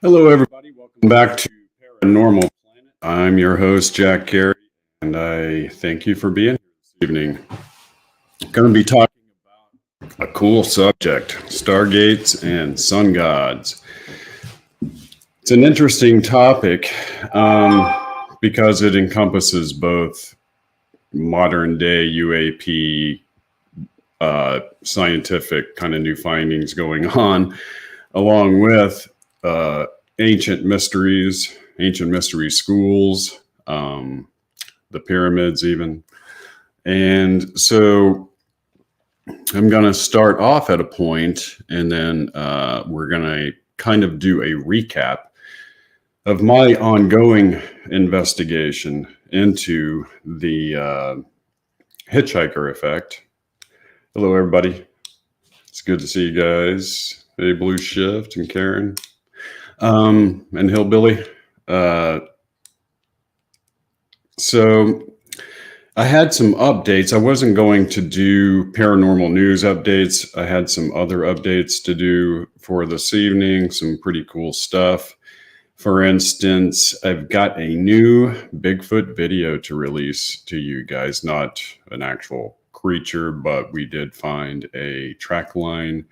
Hello, everybody. Welcome back to Paranormal Planet. I'm your host, Jack Carey, and I thank you for being here this evening. I'm going to be talking about a cool subject, Stargates and sun gods. It's an interesting topic because it encompasses both modern day UAP scientific kind of new findings going on, along with ancient mystery schools, the pyramids even. And so I'm going to start off at a point, and then we're going to kind of do a recap of my ongoing investigation into the Hitchhiker Effect. Hello, everybody. It's good to see you guys. Hey, Blue Shift and Karen. And Hillbilly. So I had some updates. I wasn't going to do paranormal news updates. I had some other updates to do for this evening, some pretty cool stuff. For instance, I've got a new Bigfoot video to release to you guys, not an actual creature, but we did find a track line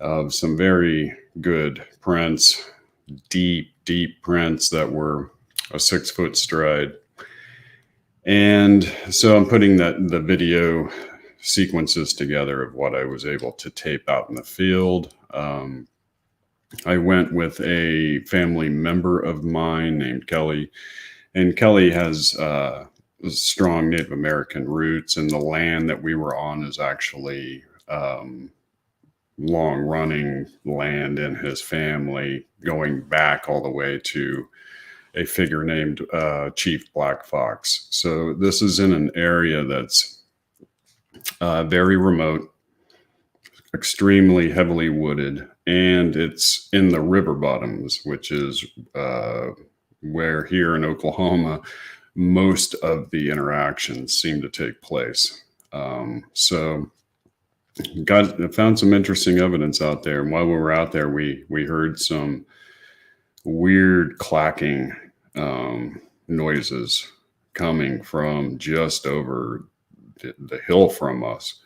of some very good prints, deep prints that were a 6-foot stride. And so I'm putting the video sequences together of what I was able to tape out in the field. I went with a family member of mine named Kelly, and Kelly has strong Native American roots, and the land that we were on is actually long-running land in his family, going back all the way to a figure named Chief Black Fox. So this is in an area that's very remote, extremely heavily wooded, and it's in the river bottoms, which is where here in Oklahoma most of the interactions seem to take place. So found some interesting evidence out there. And while we were out there, we heard some weird clacking noises coming from just over the hill from us.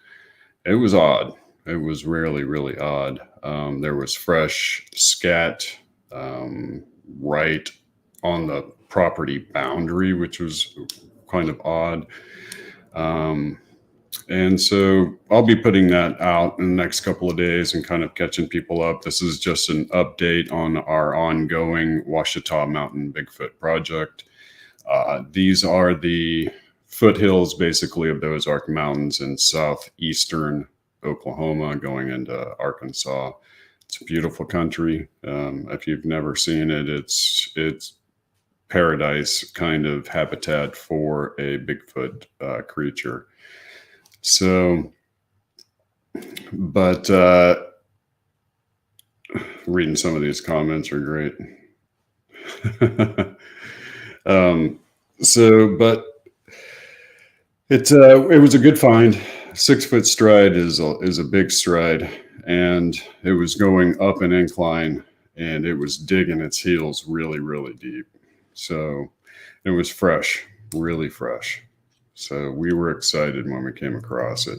It was odd. It was really odd. There was fresh scat right on the property boundary, which was kind of odd. And so I'll be putting that out in the next couple of days and kind of catching people up. This is just an update on our ongoing Ouachita Mountain Bigfoot project. These are the foothills, basically, of those Ozark Mountains in southeastern Oklahoma going into Arkansas. It's a beautiful country. If you've never seen it, it's paradise kind of habitat for a Bigfoot creature. So, but reading some of these comments are great. But it was a good find. 6-foot stride is a big stride, and it was going up an incline, and it was digging its heels really deep. So it was fresh, really fresh. So we were excited when we came across it.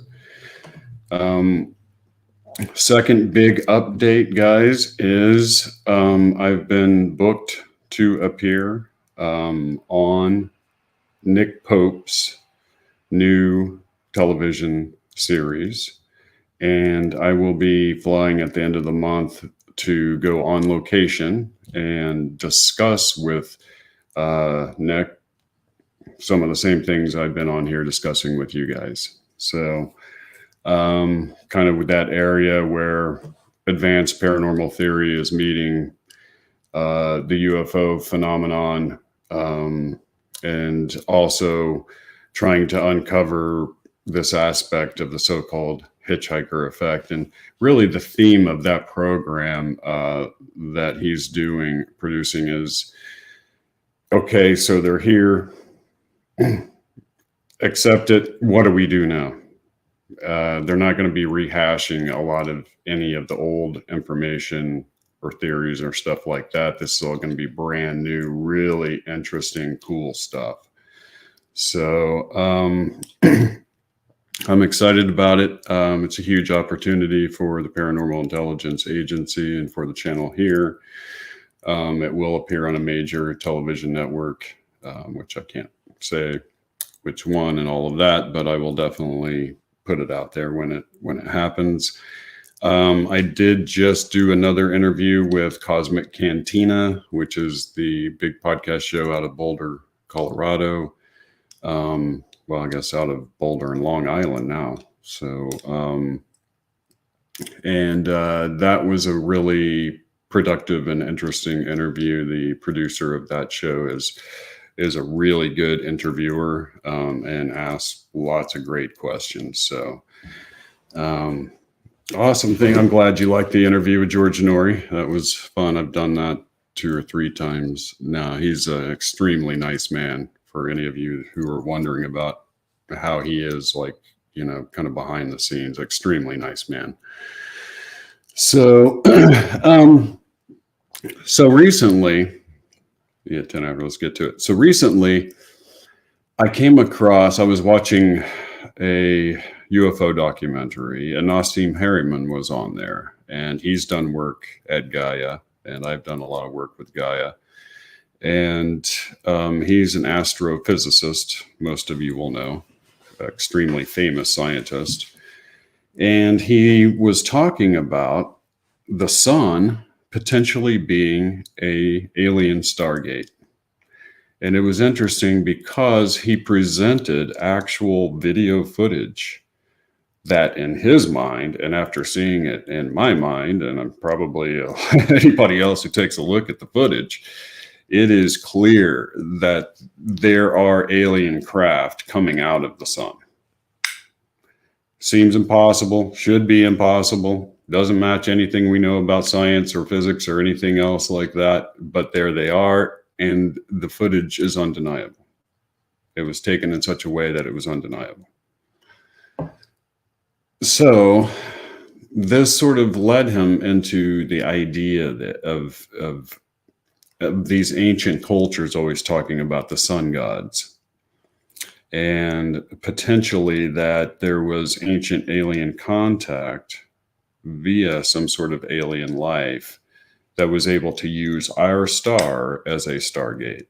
Second big update, guys, is I've been booked to appear on Nick Pope's new television series, and I will be flying at the end of the month to go on location and discuss with Nick some of the same things I've been on here discussing with you guys. So kind of with that area where advanced paranormal theory is meeting the UFO phenomenon, and also trying to uncover this aspect of the so-called Hitchhiker Effect. And really the theme of that program that he's producing is, okay, so they're here, accept it. What do we do now? They're not going to be rehashing a lot of any of the old information or theories or stuff like that. This is all going to be brand new, really interesting, cool stuff. So I'm excited about it. It's a huge opportunity for the Paranormal Intelligence Agency and for the channel here. It will appear on a major television network, which I can't say which one and all of that, but I will definitely put it out there when it happens. I did just do another interview with Cosmic Cantina, which is the big podcast show out of Boulder, Colorado. Well, I guess out of Boulder and Long Island now. So, that was a really productive and interesting interview. The producer of that show is a really good interviewer, and asks lots of great questions. So, awesome thing. I'm glad you liked the interview with George Norrie. That was fun. I've done that 2 or 3 times now. He's an extremely nice man. For any of you who are wondering about how he is, like, kind of behind the scenes, extremely nice man. So, so recently, 10 hours, let's get to it. So recently I was watching a UFO documentary, and Nassim Harriman was on there, and he's done work at Gaia, and I've done a lot of work with Gaia. And he's an astrophysicist, most of you will know, extremely famous scientist. And he was talking about the sun potentially being an alien Stargate. And it was interesting because he presented actual video footage that, in his mind, and after seeing it in my mind, and I'm probably anybody else who takes a look at the footage, it is clear that there are alien craft coming out of the sun. Seems impossible, should be impossible, doesn't match anything we know about science or physics or anything else like that, but there they are, and the footage is undeniable. It was taken in such a way that it was undeniable. So this sort of led him into the idea of these ancient cultures always talking about the sun gods, and potentially that there was ancient alien contact via some sort of alien life that was able to use our star as a Stargate.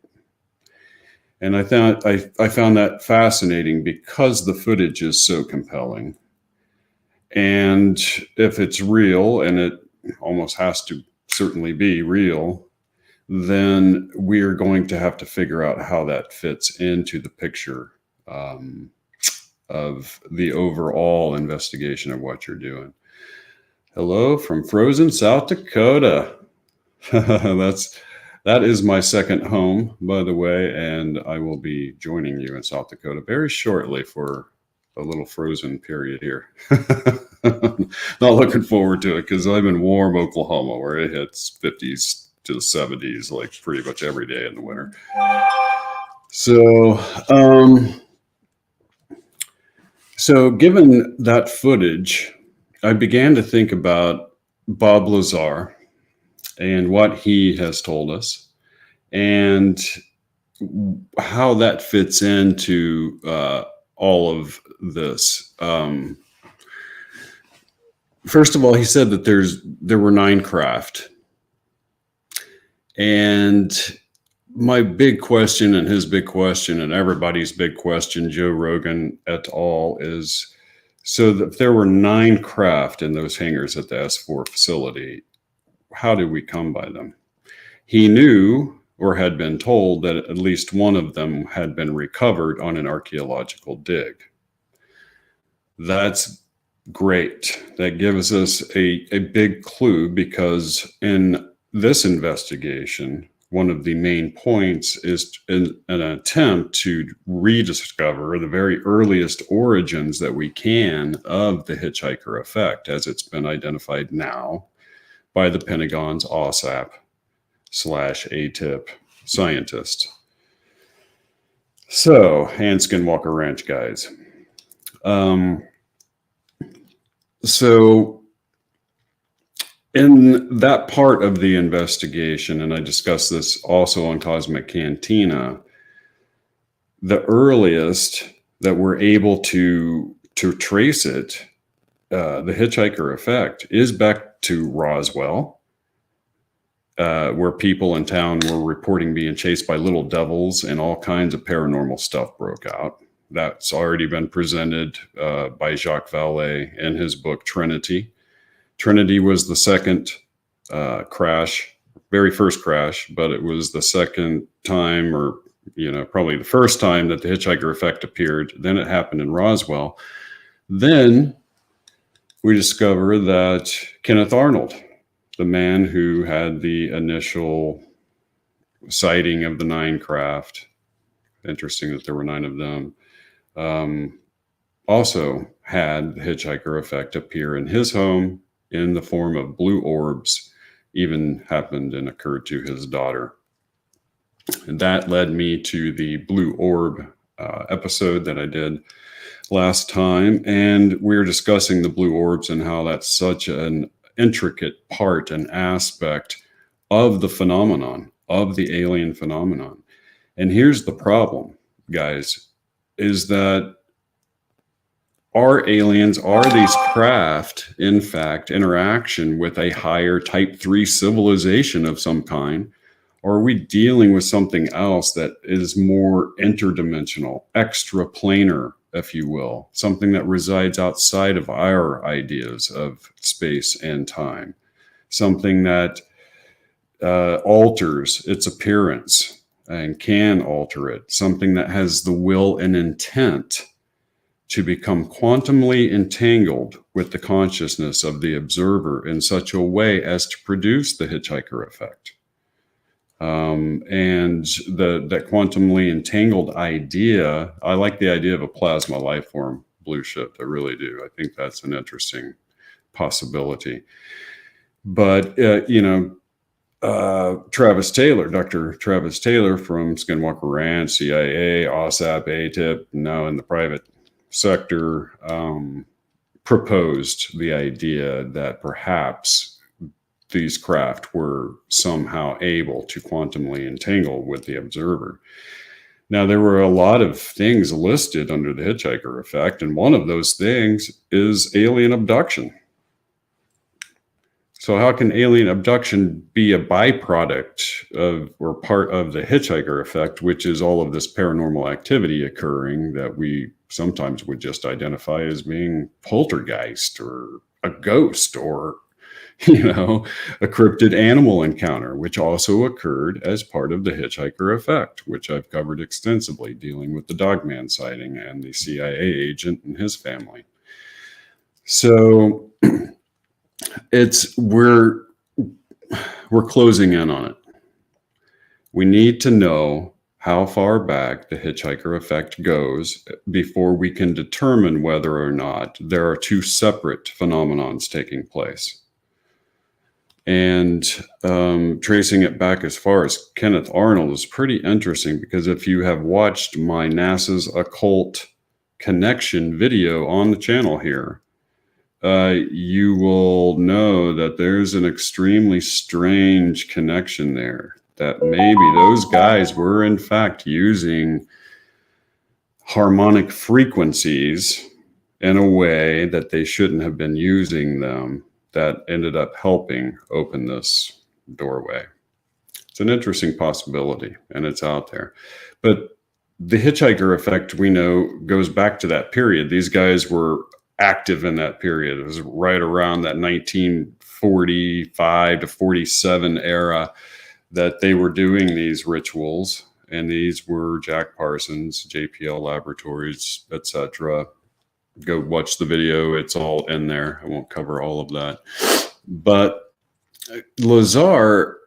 And I found that fascinating because the footage is so compelling. And if it's real, and it almost has to certainly be real, then we're going to have to figure out how that fits into the picture of the overall investigation of what you're doing. Hello from frozen South Dakota. That is my second home, by the way, and I will be joining you in South Dakota very shortly for a little frozen period here. Not looking forward to it because I'm in warm Oklahoma where it hits 50s to the 70s like pretty much every day in the winter. So given that footage, I began to think about Bob Lazar and what he has told us and how that fits into all of this. First of all, he said that there were 9 craft. And my big question and his big question and everybody's big question, Joe Rogan et al., is so that there were 9 craft in those hangars at the S4 facility. How did we come by them? He knew or had been told that at least one of them had been recovered on an archaeological dig. That's great. That gives us a big clue because in this investigation, one of the main points is an attempt to rediscover the very earliest origins that we can of the Hitchhiker Effect, as it's been identified now by the Pentagon's OSAP/ATIP scientist. So, and Skinwalker Ranch guys. So In that part of the investigation, and I discussed this also on Cosmic Cantina, the earliest that we're able to trace it, the Hitchhiker Effect, is back to Roswell, where people in town were reporting being chased by little devils and all kinds of paranormal stuff broke out. That's already been presented by Jacques Vallée in his book Trinity. Trinity was the second crash, very first crash, but it was the second time, or probably the first time, that the Hitchhiker Effect appeared. Then it happened in Roswell. Then we discover that Kenneth Arnold, the man who had the initial sighting of the 9 craft, interesting that there were 9 of them, also had the Hitchhiker Effect appear in his home in the form of blue orbs, even happened and occurred to his daughter. And that led me to the blue orb episode that I did last time. And we were discussing the blue orbs and how that's such an intricate part and aspect of the phenomenon, of the alien phenomenon. And here's the problem, guys, is that are aliens, are these craft, in fact, interaction with a higher type 3 civilization of some kind? Or are we dealing with something else that is more interdimensional, extraplanar, if you will, something that resides outside of our ideas of space and time, something that alters its appearance and can alter it, something that has the will and intent to become quantumly entangled with the consciousness of the observer in such a way as to produce the Hitchhiker Effect. And that quantumly entangled idea, I like the idea of a plasma life form blue shift. I really do. I think that's an interesting possibility. But, Travis Taylor, Dr. Travis Taylor from Skinwalker Ranch, CIA, OSAP, ATIP, now in the private sector, proposed the idea that perhaps these craft were somehow able to quantumly entangle with the observer. Now, there were a lot of things listed under the Hitchhiker Effect, and one of those things is alien abduction. So how can alien abduction be a byproduct of or part of the Hitchhiker Effect, which is all of this paranormal activity occurring that we sometimes would just identify as being poltergeist or a ghost or, a cryptid animal encounter, which also occurred as part of the Hitchhiker Effect, which I've covered extensively, dealing with the Dogman sighting and the CIA agent and his family. So we're closing in on it. We need to know how far back the Hitchhiker Effect goes before we can determine whether or not there are 2 separate phenomenons taking place. And tracing it back as far as Kenneth Arnold is pretty interesting, because if you have watched my NASA's Occult Connection video on the channel here, you will know that there's an extremely strange connection there, that maybe those guys were in fact using harmonic frequencies in a way that they shouldn't have been using them, that ended up helping open this doorway. It's an interesting possibility, and it's out there. But the Hitchhiker Effect, we know, goes back to that period. These guys were active in that period. It was right around that 1945 to 47 era that they were doing these rituals. And these were Jack Parsons, JPL Laboratories, etc. Go watch the video. It's all in there. I won't cover all of that. But Lazar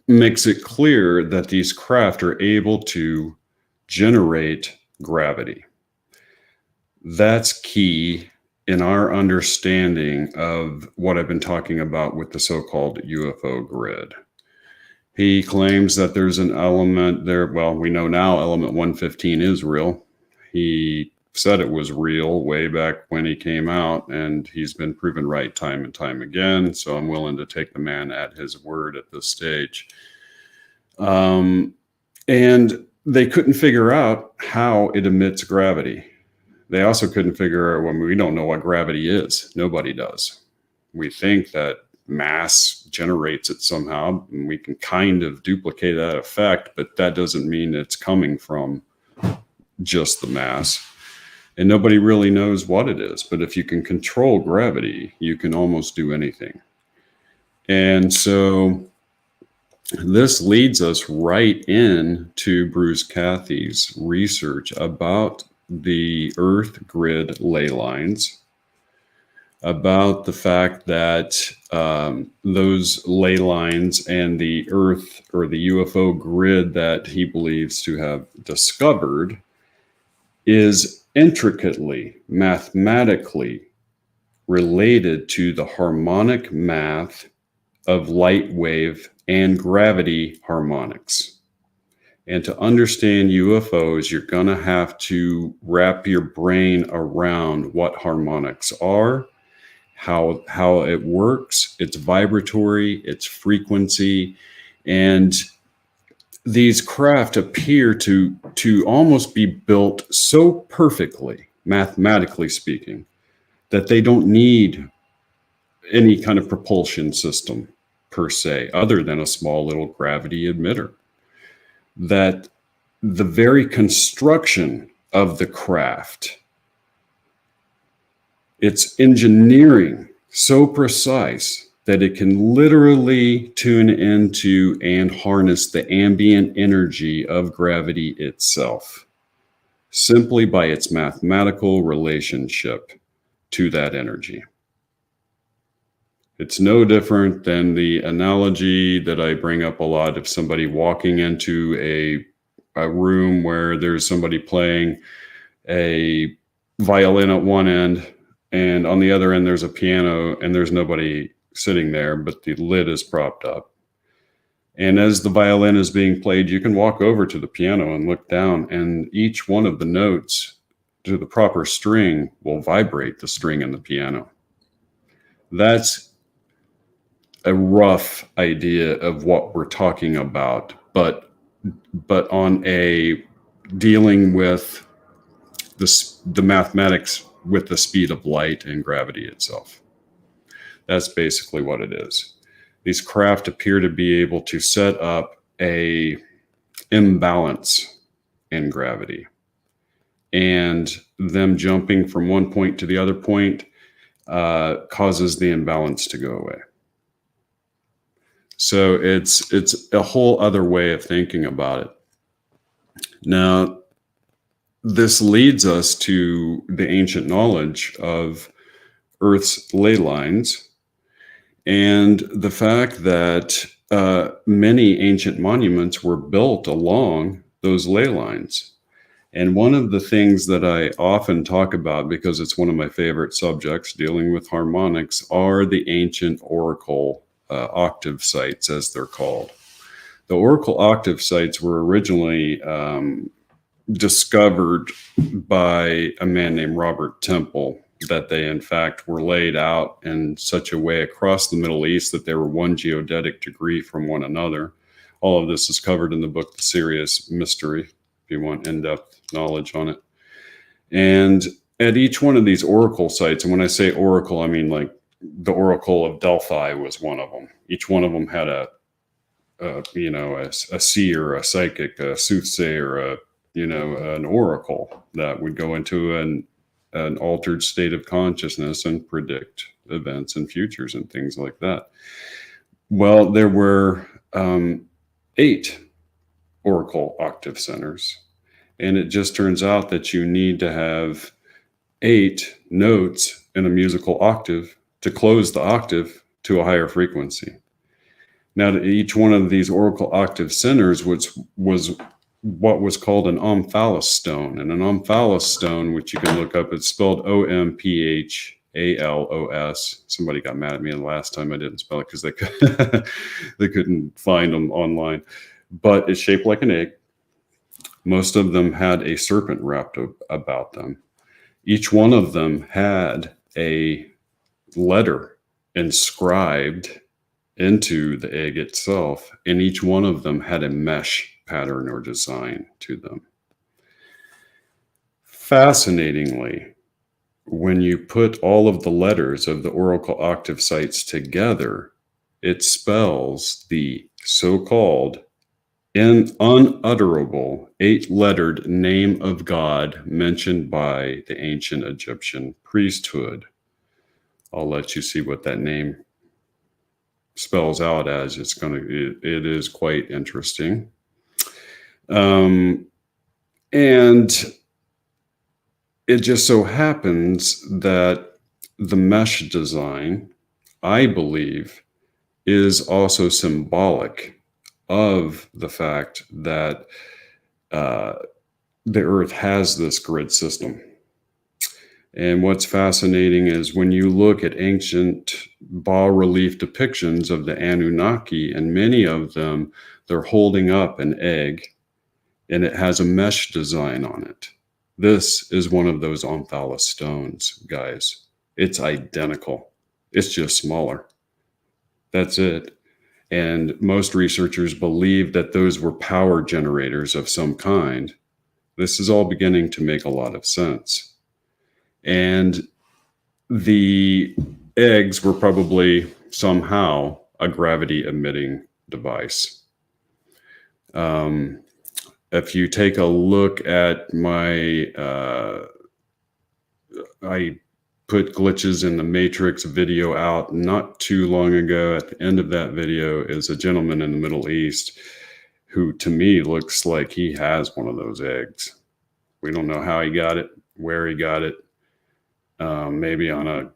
makes it clear that these craft are able to generate gravity. That's key in our understanding of what I've been talking about with the so-called UFO grid. He claims that there's an element there. Well, we know now element 115 is real. He said it was real way back when he came out, and he's been proven right time and time again. So I'm willing to take the man at his word at this stage. And they couldn't figure out how it emits gravity. They also couldn't figure out, well, we don't know what gravity is. Nobody does. We think that mass generates it somehow, and we can kind of duplicate that effect, but that doesn't mean it's coming from just the mass. And nobody really knows what it is. But if you can control gravity, you can almost do anything. And so this leads us right into Bruce Cathy's research about the Earth grid ley lines, about the fact that those ley lines and the Earth or the UFO grid that he believes to have discovered is intricately, mathematically related to the harmonic math of light wave and gravity harmonics. And to understand UFOs, you're going to have to wrap your brain around what harmonics are, how it works, its vibratory, its frequency, and these craft appear to almost be built so perfectly, mathematically speaking, that they don't need any kind of propulsion system per se, other than a small little gravity emitter. That the very construction of the craft, its engineering so precise that it can literally tune into and harness the ambient energy of gravity itself, simply by its mathematical relationship to that energy. It's no different than the analogy that I bring up a lot of somebody walking into a room where there's somebody playing a violin at one end, and on the other end there's a piano, and there's nobody sitting there, but the lid is propped up. And as the violin is being played, you can walk over to the piano and look down, and each one of the notes to the proper string will vibrate the string in the piano. That's a rough idea of what we're talking about, but on a dealing with the mathematics with the speed of light and gravity itself. That's basically what it is. These craft appear to be able to set up a imbalance in gravity, and them jumping from one point to the other point causes the imbalance to go away. So it's a whole other way of thinking about it. Now, this leads us to the ancient knowledge of Earth's ley lines, and the fact that many ancient monuments were built along those ley lines. And one of the things that I often talk about, because it's one of my favorite subjects dealing with harmonics, are the ancient oracle octave sites, as they're called. The oracle octave sites were originally discovered by a man named Robert Temple, that they in fact were laid out in such a way across the Middle East that they were one geodetic degree from one another. All of this is covered in the book, The Serious Mystery, if you want in-depth knowledge on it. And at each one of these oracle sites, and when I say oracle, I mean like the Oracle of Delphi was one of them. Each one of them had a seer, a psychic, a soothsayer, an oracle that would go into an altered state of consciousness and predict events and futures and things like that. Well, there were 8 oracle octave centers, and it just turns out that you need to have 8 notes in a musical octave to close the octave to a higher frequency. Now, to each one of these oracle octave centers, which was what was called an omphalos stone. And an omphalos stone, which you can look up, it's spelled Omphalos. Somebody got mad at me the last time I didn't spell it because they couldn't find them online. But it's shaped like an egg. Most of them had a serpent wrapped about them. Each one of them had a letter inscribed into the egg itself, and each one of them had a mesh pattern or design to them. Fascinatingly, when you put all of the letters of the Oracle Octave sites together, it spells the so-called unutterable 8-lettered name of God mentioned by the ancient Egyptian priesthood. I'll let you see what that name spells out as. It is quite interesting. And it just so happens that the mesh design, I believe, is also symbolic of the fact that the Earth has this grid system. And what's fascinating is when you look at ancient bas-relief depictions of the Anunnaki, and many of them, they're holding up an egg, and it has a mesh design on it. This is one of those Omphalos stones, guys. It's identical. It's just smaller. That's it. And most researchers believe that those were power generators of some kind. This is all beginning to make a lot of sense. And the eggs were probably somehow a gravity emitting device. If you take a look at my, I put Glitches in the Matrix video out not too long ago. At the end of that video is a gentleman in the Middle East who to me looks like he has one of those eggs. We don't know how he got it, where he got it, maybe on a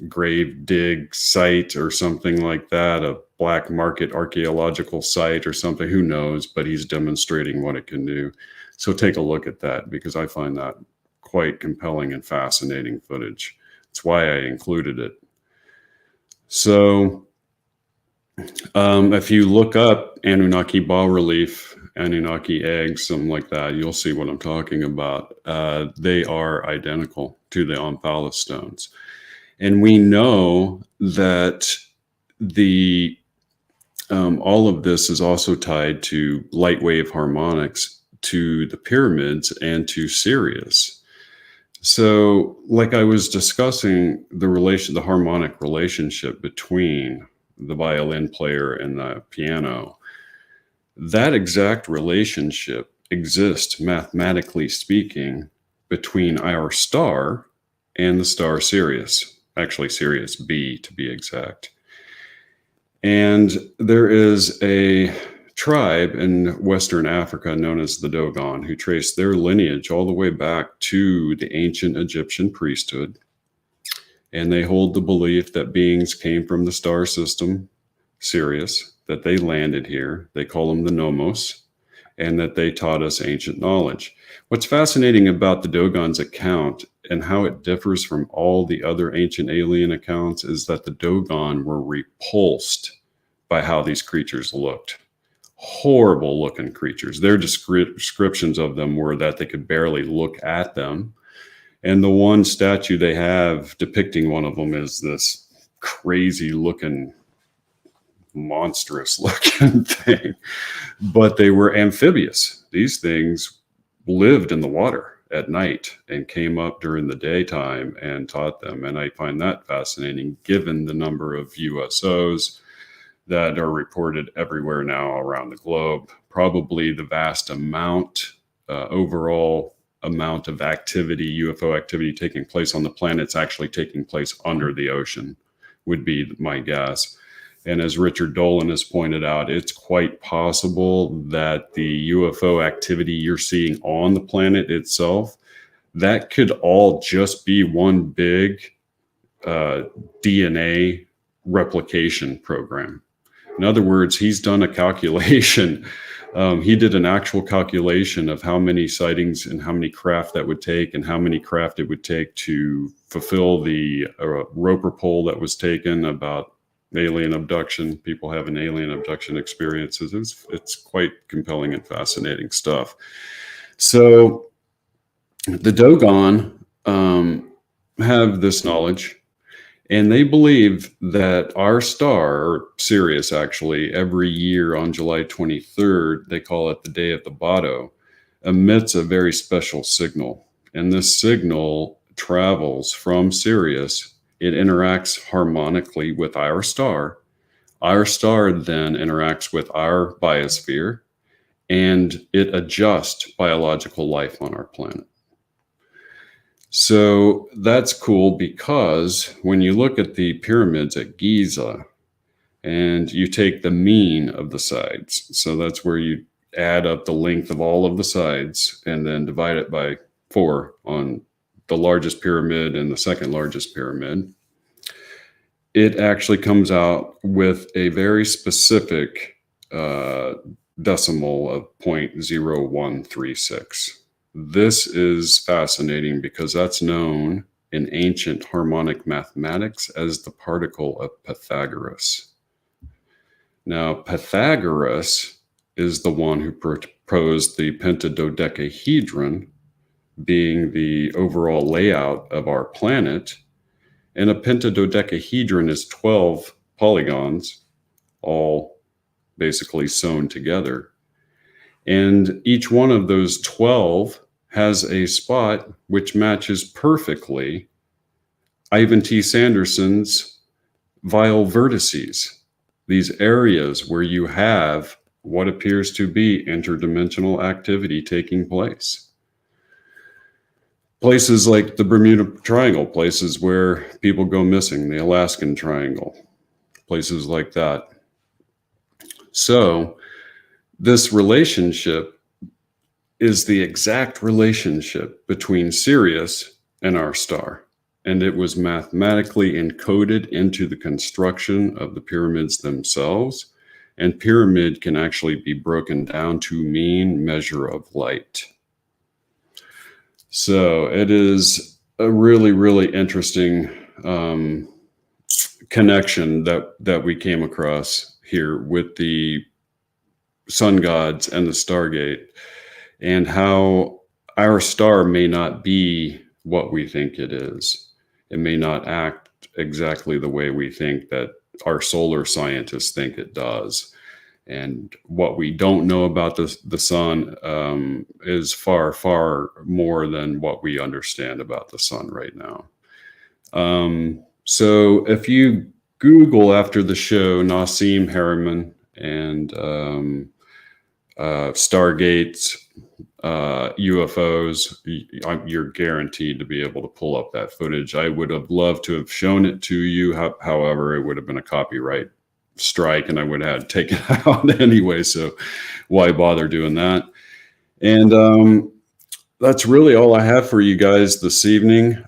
grave dig site or something like that, a black market archaeological site or something, who knows, but he's demonstrating what it can do. So take a look at that, because I find that quite compelling and fascinating footage. That's why I included it. So if you look up Anunnaki bas-relief, Anunnaki eggs, something like that, you'll see what I'm talking about. They are identical to the Omphalos stones. And we know that the all of this is also tied to light wave harmonics, to the pyramids, and to Sirius. So, like I was discussing, the harmonic relationship between the violin player and the piano, that exact relationship exists, mathematically speaking, between our star and the star Sirius. Actually, Sirius B to be exact. And there is a tribe in Western Africa known as the Dogon who trace their lineage all the way back to the ancient Egyptian priesthood. And they hold the belief that beings came from the star system, Sirius, that they landed here. They call them the Nomos, and that they taught us ancient knowledge. What's fascinating about the Dogon's account and how it differs from all the other ancient alien accounts is that the Dogon were repulsed by how these creatures looked. Horrible looking creatures. Their descriptions of them were that they could barely look at them. And the one statue they have depicting one of them is this crazy looking, monstrous looking thing. But they were amphibious. These things lived in the water at night and came up during the daytime and taught them. And I find that fascinating, given the number of USOs that are reported everywhere now around the globe. Probably the vast amount, overall amount of activity, UFO activity taking place on the planet's actually taking place under the ocean, would be my guess. And as Richard Dolan has pointed out, it's quite possible that the UFO activity you're seeing on the planet itself, that could all just be one big DNA replication program. In other words, he's done a calculation. He did an actual calculation of how many sightings and how many craft that would take and how many craft it would take to fulfill the Roper poll that was taken about alien abduction, people having alien abduction experiences. It's quite compelling and fascinating stuff. So the Dogon have this knowledge, and they believe that our star, or Sirius actually, every year on July 23rd, they call it the day of the Botto, emits a very special signal. And this signal travels from Sirius. It interacts harmonically with our star. Our star then interacts with our biosphere, and it adjusts biological life on our planet. So that's cool because when you look at the pyramids at Giza and you take the mean of the sides, so that's where you add up the length of all of the sides and then divide it by 4 on the largest pyramid and the second largest pyramid, it actually comes out with a very specific decimal of 0.0136. This is fascinating because that's known in ancient harmonic mathematics as the particle of Pythagoras. Now, Pythagoras is the one who proposed the pentadodecahedron, being the overall layout of our planet. And a pentadodecahedron is 12 polygons, all basically sewn together. And each one of those 12 has a spot which matches perfectly Ivan T. Sanderson's vile vertices, these areas where you have what appears to be interdimensional activity taking place. Places like the Bermuda Triangle, places where people go missing, the Alaskan Triangle, places like that. So this relationship is the exact relationship between Sirius and our star. And it was mathematically encoded into the construction of the pyramids themselves. And pyramid can actually be broken down to mean measure of light. So it is a really, really interesting connection that we came across here with the sun gods and the Stargate, and how our star may not be what we think it is. It may not act exactly the way we think that our solar scientists think it does. And what we don't know about the sun is far, far more than what we understand about the sun right now. So if you Google after the show Nassim Harriman and Stargates, UFOs, you're guaranteed to be able to pull up that footage. I would have loved to have shown it to you. However, it would have been a copyright strike and I would have had to take it out anyway. So why bother doing that? And that's really all I have for you guys this evening.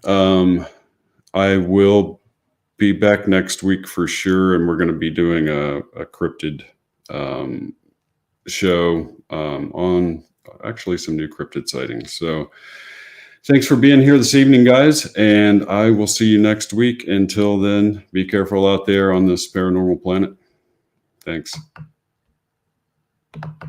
I will be back next week for sure. And we're going to be doing a cryptid show on actually some new cryptid sightings. So thanks for being here this evening, guys, and I will see you next week. Until then, be careful out there on this paranormal planet. Thanks.